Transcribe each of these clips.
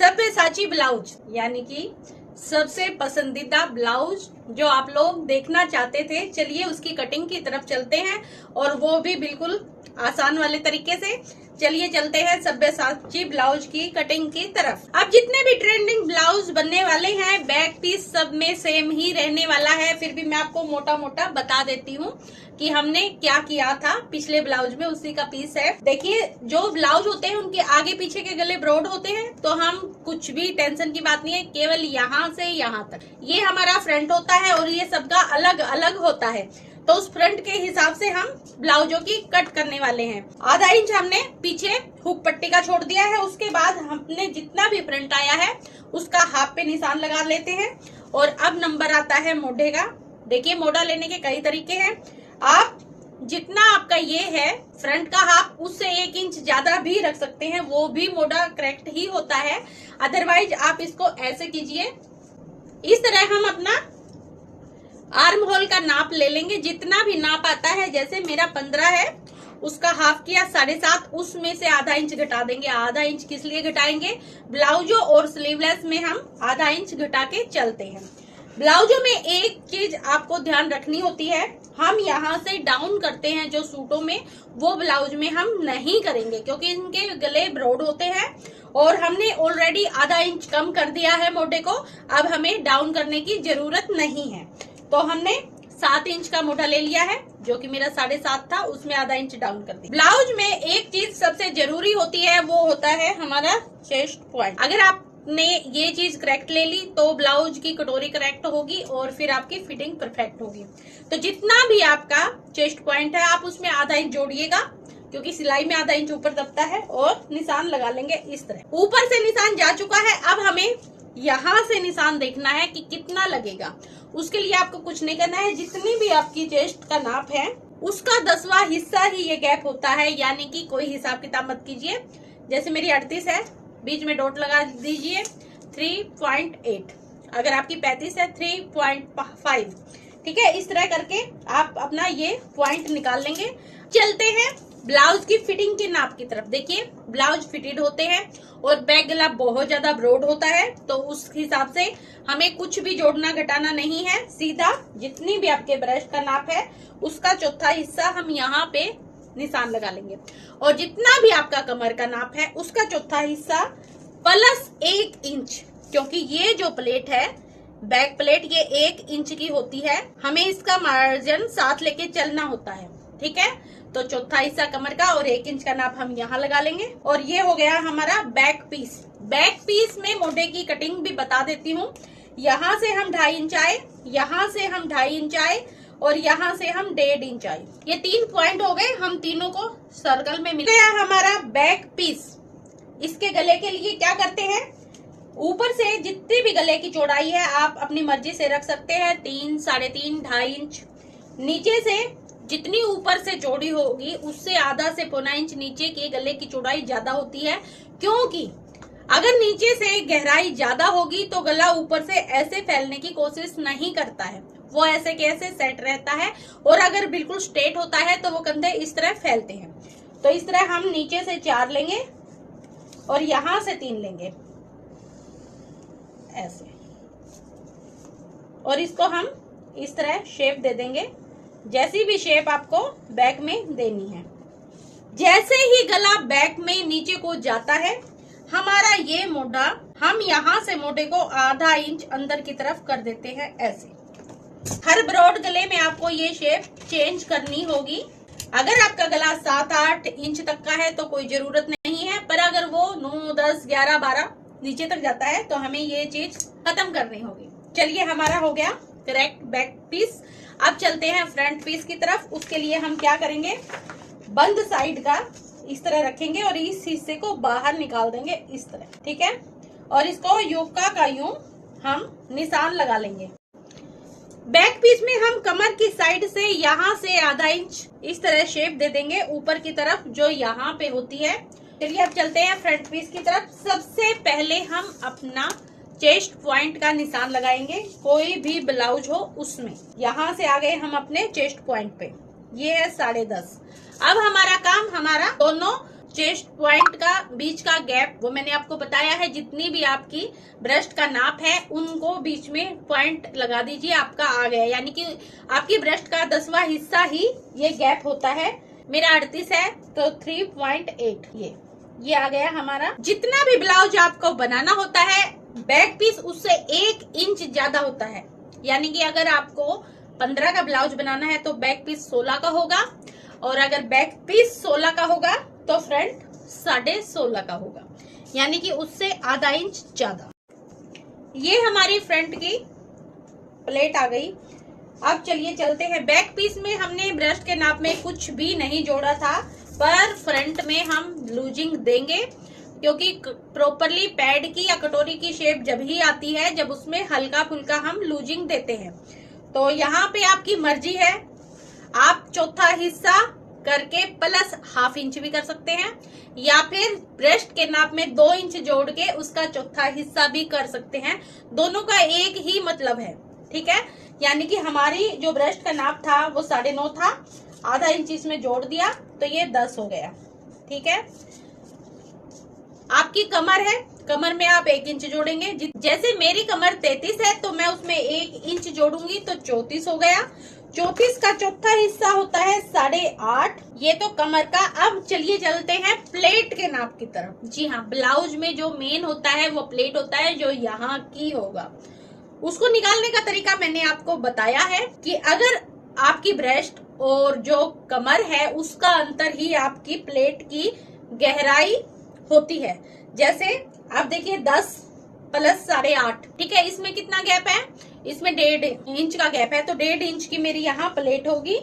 Sabyasachi blouse यानी कि सबसे पसंदीदा ब्लाउज जो आप लोग देखना चाहते थे। चलिए उसकी कटिंग की तरफ चलते हैं और वो भी बिल्कुल आसान वाले तरीके से। चलिए चलते हैं सब्यसाची ब्लाउज की कटिंग की तरफ। अब जितने भी ट्रेंडिंग ब्लाउज बनने वाले हैं बैक पीस सब में सेम ही रहने वाला है। फिर भी मैं आपको मोटा मोटा बता देती हूँ कि हमने क्या किया था पिछले ब्लाउज में, उसी का पीस है। देखिए जो ब्लाउज होते हैं उनके आगे पीछे के गले ब्रॉड होते हैं, तो हम कुछ भी टेंशन की बात नहीं है, केवल यहाँ से यहाँ तक ये हमारा फ्रंट होता है और ये सबका अलग अलग होता है। तो उस फ्रंट के हिसाब से हम ब्लाउजों की कट करने वाले हैं। आधा इंच हमने पीछे हुक पट्टी का छोड़ दिया है। उसके बाद हमने जितना भी फ्रंट आया है उसका हाफ पे निशान लगा लेते हैं। और अब नंबर आता है मोढ़े का। देखिए मोढ़ा लेने के कई तरीके हैं। आप जितना आपका ये है फ्रंट का हाफ उससे 1 इंच ज्यादा भी रख सकते हैं, वो भी मोढ़ा करेक्ट ही होता है। अदरवाइज आप इसको ऐसे कीजिए, इस तरह हम अपना आर्म होल का नाप ले लेंगे। जितना भी नाप आता है, जैसे मेरा 15 है उसका हाफ किया 7.5, उसमें से आधा इंच घटा देंगे। आधा इंच किस लिए घटाएंगे, ब्लाउजों और स्लीवलेस में हम आधा इंच घटा के चलते हैं। ब्लाउजों में एक चीज आपको ध्यान रखनी होती है, हम यहाँ से डाउन करते हैं जो सूटों में, वो ब्लाउज में हम नहीं करेंगे क्योंकि इनके गले ब्रॉड होते हैं और हमने ऑलरेडी आधा इंच कम कर दिया है मोढ़े को। अब हमें डाउन करने की जरूरत नहीं है। तो हमने 7 इंच का मोढ़ा ले लिया है, जो कि मेरा 7.5 था, उसमें आधा इंच डाउन कर दिया। ब्लाउज में एक चीज सबसे जरूरी होती है, वो होता है हमारा चेस्ट पॉइंट। अगर आपने ये चीज करेक्ट ले ली तो ब्लाउज की कटोरी करेक्ट होगी और फिर आपकी फिटिंग परफेक्ट होगी। तो जितना भी आपका चेस्ट पॉइंट है आप उसमें आधा इंच जोड़िएगा, क्योंकि सिलाई में आधा इंच ऊपर दबता है, और निशान लगा लेंगे इस तरह। ऊपर से निशान जा चुका है, अब हमें यहाँ से निशान देखना है कि कितना लगेगा। उसके लिए आपको कुछ नहीं करना है, जितनी भी आपकी चेस्ट का नाप है उसका 10वां हिस्सा ही ये गैप होता है, यानी कि कोई हिसाब किताब मत कीजिए। जैसे मेरी 38 है, बीच में डॉट लगा दीजिए 3.8। अगर आपकी 35 है 3.5, ठीक है। इस तरह करके आप अपना ये पॉइंट निकाल लेंगे। चलते हैं ब्लाउज की फिटिंग के नाप की तरफ। देखिए ब्लाउज फिटेड होते हैं और बैक गला बहुत ज्यादा ब्रॉड होता है, तो उस हिसाब से हमें कुछ भी जोड़ना घटाना नहीं है। सीधा जितनी भी आपके ब्रश का नाप है उसका 1/4 हिस्सा हम यहाँ पे निशान लगा लेंगे, और जितना भी आपका कमर का नाप है उसका 1/4 हिस्सा प्लस 1 इंच, क्योंकि ये जो प्लेट है बैक प्लेट ये 1 इंच की होती है, हमें इसका मार्जिन साथ लेके चलना होता है, ठीक है। तो 1/4 हिस्सा कमर का और 1 इंच का नाप हम यहाँ लगा लेंगे। और ये हो गया हमारा बैक पीस। बैक पीस में मोढ़े की कटिंग भी बता देती हूँ। यहाँ से हम 2.5 इंच आए, यहाँ से हम 2.5 इंच आए और यहाँ से हम 1.5 इंच आए। ये 3 पॉइंट हो गए, हम तीनों को सर्कल में मिल गया हमारा बैक पीस। इसके गले के लिए क्या करते हैं, ऊपर से जितनी भी गले की चौड़ाई है आप अपनी मर्जी से रख सकते हैं, 3, 3.5, 2.5 इंच। नीचे से जितनी ऊपर से चौड़ी होगी उससे आधा से 1.25 इंच नीचे के गले की चौड़ाई ज्यादा होती है, क्योंकि अगर नीचे से गहराई ज्यादा होगी तो गला ऊपर से ऐसे फैलने की कोशिश नहीं करता है, वो ऐसे कैसे सेट रहता है। और अगर बिल्कुल स्ट्रेट होता है तो वो कंधे इस तरह फैलते हैं। तो इस तरह हम नीचे से 4 लेंगे और यहाँ से 3 लेंगे ऐसे, और इसको हम इस तरह शेप दे देंगे, जैसी भी शेप आपको बैक में देनी है। जैसे ही गला बैक में नीचे को जाता है हमारा ये मोढ़ा, हम यहाँ से मोढ़े को आधा इंच अंदर की तरफ कर देते हैं ऐसे। हर ब्रॉड गले में आपको ये शेप चेंज करनी होगी। अगर आपका गला 7-8 इंच तक का है तो कोई जरूरत नहीं है, पर अगर वो 9, 10, 11, 12 नीचे तक जाता है तो हमें ये चीज खत्म करनी होगी। चलिए हमारा हो गया करेक्ट बैक पीस। अब चलते हैं फ्रंट पीस की तरफ। उसके लिए हम क्या करेंगे, बंद साइड का इस तरह रखेंगे और इस हिस्से को बाहर निकाल देंगे इस तरह, ठीक है। और इसको योका का यूं हम निशान लगा लेंगे। बैक पीस में हम कमर की साइड से यहाँ से आधा इंच इस तरह शेप दे देंगे ऊपर की तरफ जो यहाँ पे होती है। चलिए अब चलते हैं फ्रंट पीस की तरफ। सबसे पहले हम अपना चेस्ट पॉइंट का निशान लगाएंगे, कोई भी ब्लाउज हो उसमें। यहाँ से आ गए हम अपने चेस्ट पॉइंट पे, ये है 10.5। अब हमारा काम, हमारा दोनों चेस्ट पॉइंट का बीच का गैप वो मैंने आपको बताया है। जितनी भी आपकी ब्रेस्ट का नाप है उनको बीच में पॉइंट लगा दीजिए, आपका आ गया। यानी कि आपकी ब्रेस्ट का 10वां हिस्सा ही ये गैप होता है। मेरा 38 है तो 3.8 ये आ गया हमारा। जितना भी ब्लाउज आपको बनाना होता है बैक पीस उससे 1 इंच ज्यादा होता है। यानी कि अगर आपको 15 का ब्लाउज बनाना है तो बैक पीस 16 का होगा, और अगर बैक पीस 16 का होगा तो फ्रंट 16.5 का होगा, यानी कि उससे आधा इंच ज्यादा। ये हमारी फ्रंट की प्लेट आ गई। अब चलिए चलते हैं। बैक पीस में हमने ब्रेस्ट के नाप में कुछ भी नहीं जोड़ा था, पर फ्रंट में हम लूजिंग देंगे, क्योंकि प्रॉपरली पैड की या कटोरी की शेप जब ही आती है जब उसमें हल्का फुल्का हम लूजिंग देते हैं। तो यहाँ पे आपकी मर्जी है, आप चौथा हिस्सा करके प्लस ½ इंच भी कर सकते हैं, या फिर ब्रेस्ट के नाप में 2 इंच जोड़ के उसका चौथा हिस्सा भी कर सकते हैं। दोनों का एक ही मतलब है, ठीक है। यानी कि हमारी जो ब्रेस्ट का नाप था वो 9.5 था, आधा इंच इसमें जोड़ दिया तो ये 10 हो गया, ठीक है। आपकी कमर है, कमर में आप 1 इंच जोड़ेंगे। जैसे मेरी कमर 33 है तो मैं उसमें 1 इंच जोड़ूंगी तो 34 हो गया। 34 का चौथा हिस्सा होता है 8.5। ये तो कमर का। अब चलिए चलते हैं प्लेट के नाप की तरफ। जी हाँ, ब्लाउज में जो मेन होता है वो प्लेट होता है, जो यहाँ की होगा। उसको निकालने का तरीका मैंने आपको बताया है कि अगर आपकी ब्रेस्ट और जो कमर है उसका अंतर ही आपकी प्लेट की गहराई होती है। जैसे आप देखिए 10 प्लस 8.5, ठीक है। इसमें कितना गैप है? इसमें 1.5 इंच का गैप है, तो 1.5 इंच की मेरी यहाँ प्लेट होगी।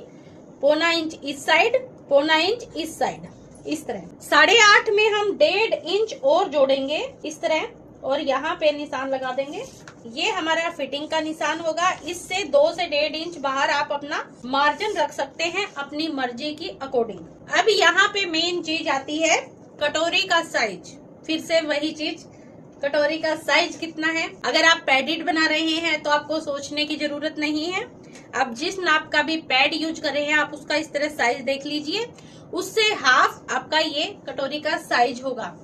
0.25 इंच इस साइड, 0.25 इंच इस साइड, इस तरह। 8.5 में हम 1.5 इंच और जोड़ेंगे इस तरह, और यहाँ पे निशान लगा देंगे। ये हमारा फिटिंग का निशान होगा। इससे 2 से 1.5 इंच बाहर आप अपना मार्जिन रख सकते हैं अपनी मर्जी की अकॉर्डिंग। अब यहाँ पे मेन चीज आती है कटोरी का साइज। फिर से वही चीज, कटोरी का साइज कितना है। अगर आप पैडेड बना रहे हैं तो आपको सोचने की जरूरत नहीं है। आप जिस नाप का भी पैड यूज कर रहे हैं आप उसका इस तरह साइज देख लीजिए, उससे ½ आपका ये कटोरी का साइज होगा।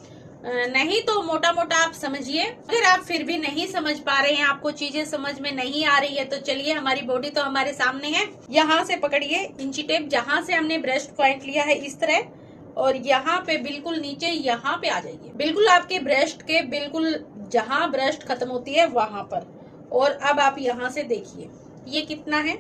नहीं तो मोटा मोटा आप समझिए। अगर आप फिर भी नहीं समझ पा रहे हैं, आपको चीजें समझ में नहीं आ रही है, तो चलिए, हमारी बॉडी तो हमारे सामने है। यहाँ से पकड़िए इंची टेप, जहाँ से हमने ब्रेस्ट पॉइंट लिया है इस तरह, और यहाँ पे बिल्कुल नीचे यहाँ पे आ जाइए, बिल्कुल आपके ब्रेस्ट के बिल्कुल जहाँ ब्रेस्ट खत्म होती है वहां पर। और अब आप यहाँ से देखिए ये कितना है,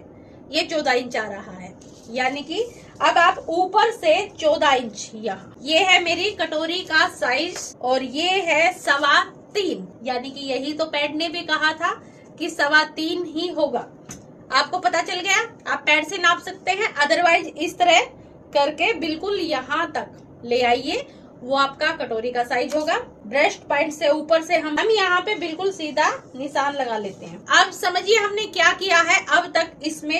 ये 14 इंच आ रहा है। यानी कि अब आप ऊपर से 14 इंच यहाँ, ये है मेरी कटोरी का साइज, और ये है 3.25। यानी कि यही तो पैड ने भी कहा था कि 3.25 ही होगा। आपको पता चल गया, आप पैड से नाप सकते हैं। अदरवाइज इस तरह करके बिल्कुल यहाँ तक ले आइए, वो आपका कटोरी का साइज होगा। ब्रेस्ट पॉइंट से ऊपर से हम यहाँ पे बिल्कुल सीधा निशान लगा लेते हैं। अब समझिए हमने क्या किया है। अब तक इसमें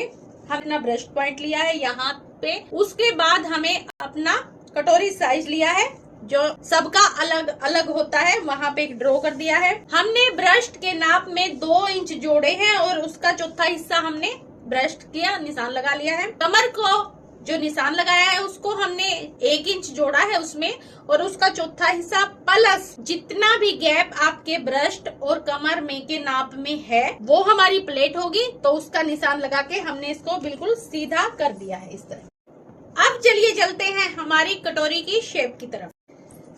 हम अपना ब्रेस्ट पॉइंट लिया है यहाँ पे, उसके बाद हमें अपना कटोरी साइज लिया है, जो सबका अलग अलग होता है, वहाँ पे एक ड्रॉ कर दिया है। हमने ब्रेस्ट के नाप में 2 इंच जोड़े हैं, और उसका चौथा हिस्सा हमने ब्रेस्ट किया निशान लगा लिया है। कमर को जो निशान लगाया है उसको हमने 1 इंच जोड़ा है उसमें, और उसका चौथा हिस्सा प्लस जितना भी गैप आपके ब्रेस्ट और कमर में के नाप में है वो हमारी प्लेट होगी। तो उसका निशान लगा के हमने इसको बिल्कुल सीधा कर दिया है इस तरह। अब चलिए चलते हैं हमारी कटोरी की शेप की तरफ।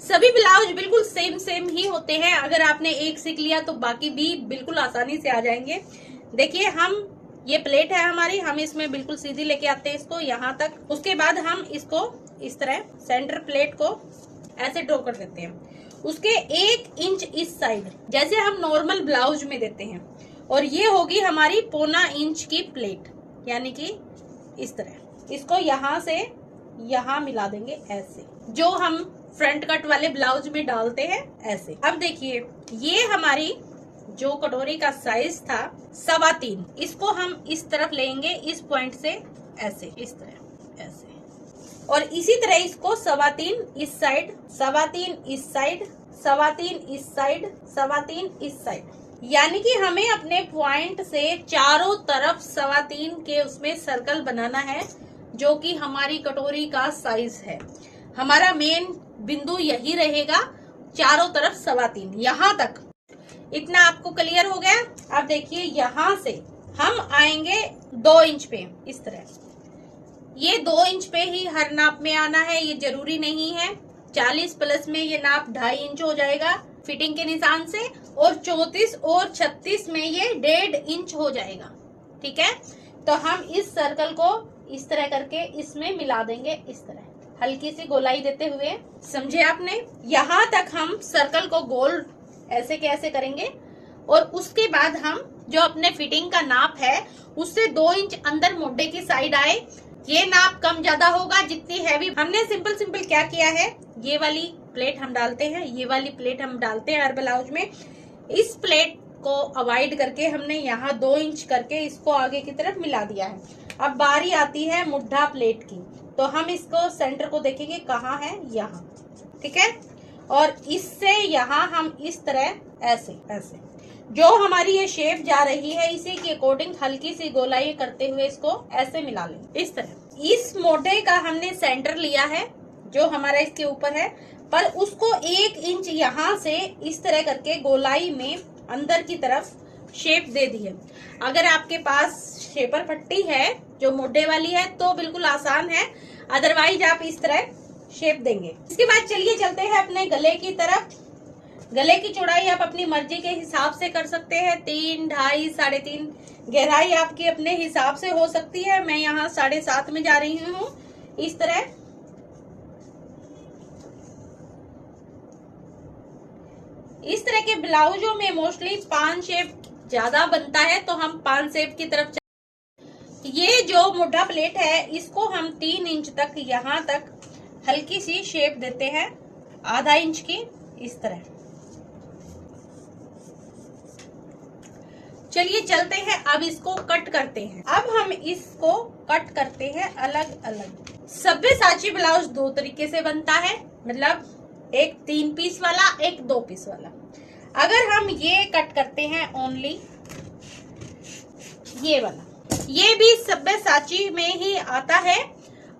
सभी ब्लाउज बिल्कुल सेम ही होते हैं। अगर आपने एक सीख लिया तो बाकी भी बिल्कुल आसानी से आ जाएंगे। देखिए, हम ये प्लेट है हमारी, हम इसमें बिल्कुल सीधी लेके आते हैं इसको यहाँ तक। उसके बाद हम इसको इस तरह सेंटर प्लेट को ऐसे ड्रॉ कर देते हैं। उसके 1 इंच इस साइड, जैसे हम नॉर्मल ब्लाउज में देते हैं, और ये होगी हमारी 0.25 इंच की प्लेट। यानी कि इस तरह इसको यहाँ से यहाँ मिला देंगे ऐसे, जो हम फ्रंट कट वाले ब्लाउज में डालते हैं ऐसे। अब देखिए, ये हमारी जो कटोरी का साइज था 3.25, इसको हम इस तरफ लेंगे, इस पॉइंट से ऐसे, इस तरह ऐसे, और इसी तरह इसको 3.25 इस साइड, 3.25 इस साइड, 3.25 इस साइड, 3.25 इस साइड। यानी कि हमें अपने पॉइंट से चारों तरफ 3.25 के उसमें सर्कल बनाना है, जो कि हमारी कटोरी का साइज है। हमारा मेन बिंदु यही रहेगा, चारों तरफ 3.25 यहाँ तक। इतना आपको क्लियर हो गया। अब देखिए यहाँ से हम आएंगे 2 इंच पे, इस तरह। ये 2 इंच पे ही हर नाप में आना है, ये जरूरी नहीं है। 40 प्लस में ये नाप 2.5 इंच हो जाएगा फिटिंग के निशान से, और 34 और 36 में ये 1.5 इंच हो जाएगा। ठीक है, तो हम इस सर्कल को इस तरह करके इसमें मिला देंगे, इस तरह हल्की सी गोलाई देते हुए। समझे आपने? यहाँ तक हम सर्कल को गोल ऐसे के ऐसे करेंगे, और उसके बाद हम जो अपने फिटिंग का नाप है उससे 2 इंच अंदर मोढे की साइड आए। ये नाप कम ज्यादा होगा जितनी हैवी। हमने सिंपल क्या किया है, ये वाली प्लेट हम डालते हैं, ये वाली प्लेट हम डालते हैं हर ब्लाउज में। इस प्लेट को अवॉइड करके हमने यहाँ 2 इंच करके इसको आगे की तरफ मिला दिया है। अब बारी आती है मुड्ढा प्लेट की, तो हम इसको सेंटर को देखेंगे कहाँ है, यहाँ। ठीक है, और इससे यहाँ हम इस तरह ऐसे ऐसे जो हमारी ये शेप जा रही है इसी के अकॉर्डिंग हल्की सी गोलाई करते हुए इसको ऐसे मिला लेंगे, इस तरह। इस मोटे का हमने सेंटर लिया है जो हमारा इसके ऊपर है, पर उसको 1 इंच यहाँ से इस तरह करके गोलाई में अंदर की तरफ शेप दे दी है। अगर आपके पास शेपर पट्टी है जो मोटे वाली है तो बिल्कुल आसान है, अदरवाइज आप इस तरह शेप देंगे। इसके बाद चलिए चलते हैं अपने गले की तरफ। गले की चौड़ाई आप अपनी मर्जी के हिसाब से कर सकते हैं, 3, 2.5, 3.5। गहराई आपकी अपने हिसाब से हो सकती है। मैं यहाँ 7.5 में जा रही हूँ, इस तरह। इस तरह के ब्लाउजों में मोस्टली 5 शेप ज्यादा बनता है, तो हम 5 शेप की तरफ। ये जो मोटा प्लेट है इसको हम 3 इंच तक यहाँ तक हल्की सी शेप देते हैं, आधा इंच की, इस तरह। चलिए चलते हैं, अब इसको कट करते हैं। अब हम इसको कट करते हैं अलग अलग। सब्यसाची ब्लाउज 2 तरीके से बनता है, मतलब एक 3 पीस वाला, एक 2 पीस वाला। अगर हम ये कट करते हैं ओनली ये वाला, ये भी सब्यसाची में ही आता है,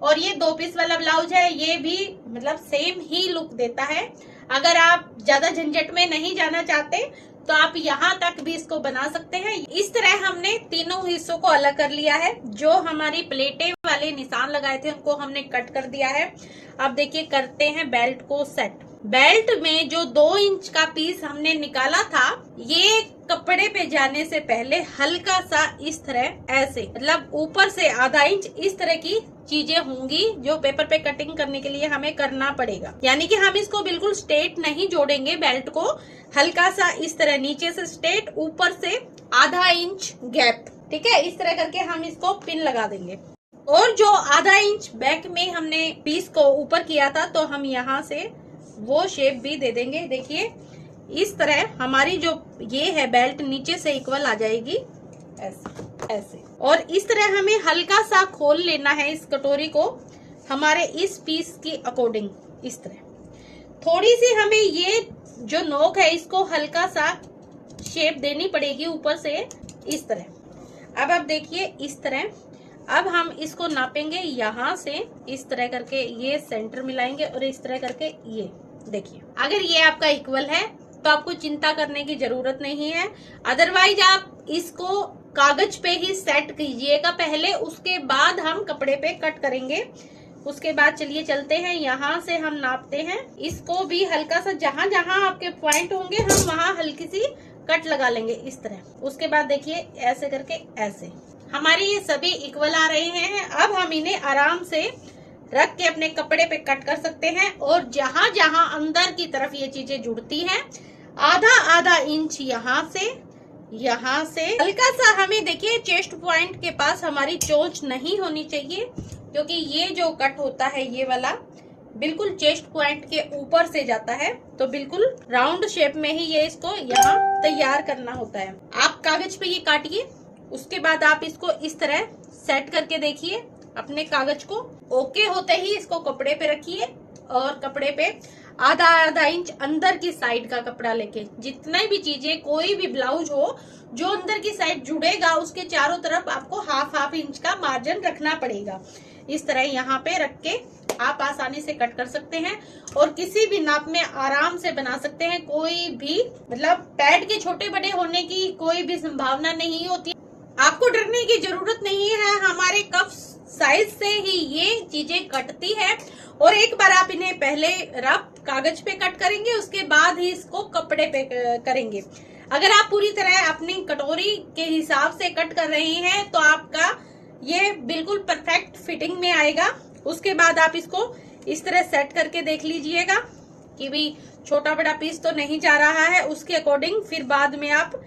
और ये 2 पीस वाला ब्लाउज है, ये भी मतलब सेम ही लुक देता है। अगर आप ज्यादा झंझट में नहीं जाना चाहते तो आप यहाँ तक भी इसको बना सकते हैं। इस तरह हमने तीनों हिस्सों को अलग कर लिया है। जो हमारी प्लेटें वाले निशान लगाए थे उनको हमने कट कर दिया है। अब देखिए करते हैं बेल्ट को सेट। बेल्ट में जो 2 इंच का पीस हमने निकाला था, ये कपड़े पे जाने से पहले हल्का सा इस तरह ऐसे, मतलब ऊपर से आधा इंच, इस तरह की चीजें होंगी जो पेपर पे कटिंग करने के लिए हमें करना पड़ेगा। यानी कि हम इसको बिल्कुल स्ट्रेट नहीं जोड़ेंगे, बेल्ट को हल्का सा इस तरह नीचे से स्ट्रेट, ऊपर से आधा इंच गैप। ठीक है, इस तरह करके हम इसको पिन लगा देंगे। और जो आधा इंच बैक में हमने पीस को ऊपर किया था, तो हम यहाँ से वो शेप भी दे देंगे। देखिए इस तरह हमारी जो ये है बेल्ट नीचे से इक्वल आ जाएगी, ऐसे ऐसे। और इस तरह हमें हल्का सा खोल लेना है इस कटोरी को हमारे इस पीस की अकॉर्डिंग। इस तरह थोड़ी सी हमें ये जो नोक है इसको हल्का सा शेप देनी पड़ेगी ऊपर से, इस तरह। अब आप देखिए इस तरह। अब हम इसको नापेंगे यहाँ से, इस तरह करके ये सेंटर मिलाएंगे, और इस तरह करके ये देखिए। अगर ये आपका इक्वल है तो आपको चिंता करने की जरूरत नहीं है, अदरवाइज आप इसको कागज पे ही सेट कीजिएगा पहले, उसके बाद हम कपड़े पे कट करेंगे। उसके बाद चलिए चलते हैं, यहाँ से हम नापते हैं। इसको भी हल्का सा जहां जहां आपके पॉइंट होंगे हम वहां हल्की सी कट लगा लेंगे, इस तरह। उसके बाद देखिए ऐसे करके ऐसे हमारे ये सभी इक्वल आ रहे हैं। अब हम इन्हें आराम से रख के अपने कपड़े पे कट कर सकते हैं। और जहां जहां अंदर की तरफ ये चीजें जुड़ती हैं, आधा आधा इंच यहाँ से हल्का सा हमें देखिए चेस्ट पॉइंट के पास हमारी चोंच नहीं होनी चाहिए, क्योंकि ये जो कट होता है ये वाला बिल्कुल चेस्ट पॉइंट के ऊपर से जाता है, तो बिल्कुल राउंड शेप में ही ये इसको यहाँ तैयार करना होता है। आप कागज पे ये काटिए, उसके बाद आप इसको इस तरह सेट करके देखिए अपने कागज को। ओके होते ही इसको कपड़े पे रखिए, और कपड़े पे आधा आधा इंच अंदर की साइड का कपड़ा लेके, जितने भी चीजें कोई भी ब्लाउज हो जो अंदर की साइड जुड़ेगा उसके चारों तरफ आपको हाफ इंच का मार्जिन रखना पड़ेगा। इस तरह यहाँ पे रख के आप आसानी से कट कर सकते हैं और किसी भी नाप में आराम से बना सकते हैं। कोई भी मतलब पैड के छोटे बड़े होने की कोई भी संभावना नहीं होती। आपको डरने की जरूरत नहीं है, हमारे कफ साइज से ही ये चीजें कटती है। और एक बार आप इन्हें पहले रफ कागज पे कट करेंगे, उसके बाद ही इसको कपड़े पे करेंगे। अगर आप पूरी तरह अपनी कटोरी के हिसाब से कट कर रहे हैं तो आपका ये बिल्कुल परफेक्ट फिटिंग में आएगा। उसके बाद आप इसको इस तरह सेट करके देख लीजिएगा कि भी छोटा बड़ा पीस तो नहीं जा रहा है। उसके अकॉर्डिंग फिर बाद में आप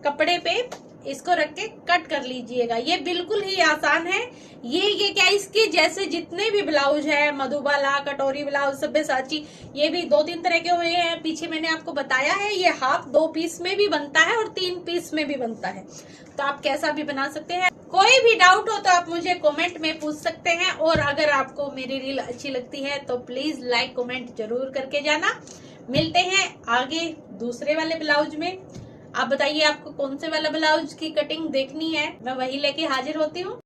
कपड़े पे इसको रख के कट कर लीजिएगा। ये बिल्कुल ही आसान है। ये क्या इसके जैसे जितने भी ब्लाउज है, मधुबाला, कटोरी ब्लाउज, सब्यसाची, ये भी 2-3 तरह के हुए हैं। पीछे मैंने आपको बताया है ये हाफ 2 पीस में भी बनता है और 3 पीस में भी बनता है, तो आप कैसा भी बना सकते हैं। कोई भी डाउट हो तो आप मुझे कमेंट में पूछ सकते हैं। और अगर आपको मेरी रील अच्छी लगती है तो प्लीज लाइक कमेंट जरूर करके जाना। मिलते हैं आगे दूसरे वाले ब्लाउज में। आप बताइए आपको कौन से वाला ब्लाउज की कटिंग देखनी है, मैं वही लेके हाजिर होती हूँ।